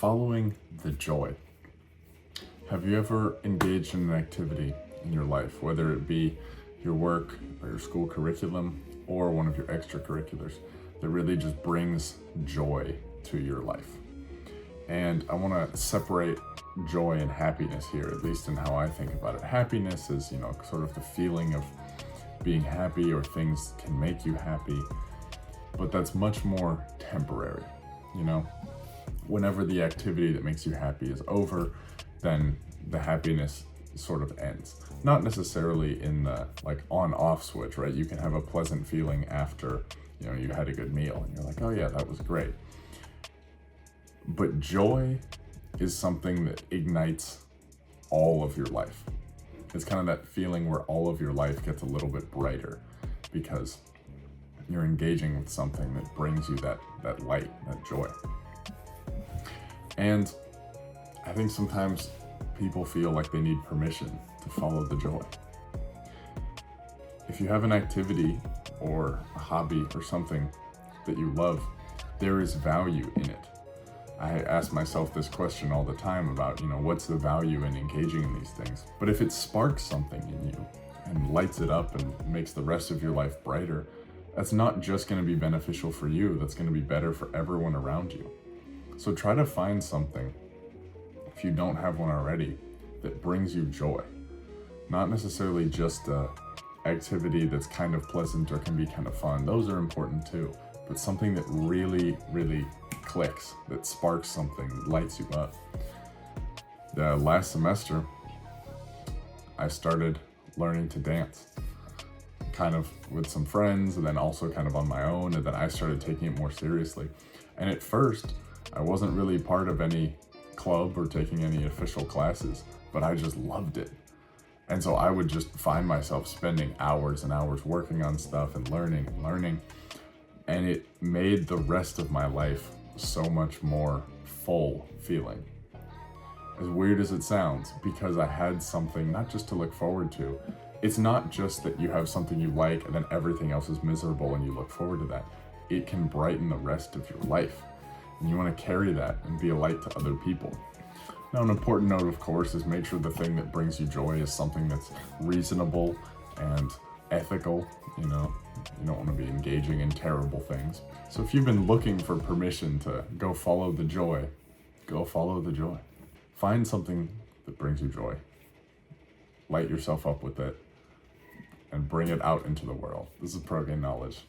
following the joy. Have you ever engaged in an activity in your life, whether it be your work or your school curriculum or one of your extracurriculars, that really just brings joy to your life? And I want to separate joy and happiness here, at least in how I think about it. Happiness is, sort of the feeling of being happy, or things can make you happy, but that's much more temporary. Whenever the activity that makes you happy is over, then the happiness sort of ends. Not necessarily in the on-off switch, right? You can have a pleasant feeling after, you had a good meal and you're like, oh yeah, that was great. But joy is something that ignites all of your life. It's kind of that feeling where all of your life gets a little bit brighter because you're engaging with something that brings you that light, that joy. And I think sometimes people feel like they need permission to follow the joy. If you have an activity or a hobby or something that you love, there is value in it. I ask myself this question all the time about, what's the value in engaging in these things? But if it sparks something in you and lights it up and makes the rest of your life brighter, that's not just going to be beneficial for you, that's going to be better for everyone around you. So try to find something, if you don't have one already, that brings you joy. Not necessarily just a activity that's kind of pleasant or can be kind of fun. Those are important too. But something that really, really clicks, that sparks something, lights you up. The last semester, I started learning to dance, kind of with some friends, and then also kind of on my own, and then I started taking it more seriously. And at first, I wasn't really part of any club or taking any official classes, but I just loved it. And so I would just find myself spending hours and hours working on stuff and learning. And it made the rest of my life so much more full feeling. As weird as it sounds, because I had something not just to look forward to. It's not just that you have something you like and then everything else is miserable and you look forward to that. It can brighten the rest of your life. And you want to carry that and be a light to other people. Now, an important note, of course, is make sure the thing that brings you joy is something that's reasonable and ethical. You don't want to be engaging in terrible things. So if you've been looking for permission to go follow the joy, go follow the joy. Find something that brings you joy. Light yourself up with it and bring it out into the world. This is Pro Game Knowledge.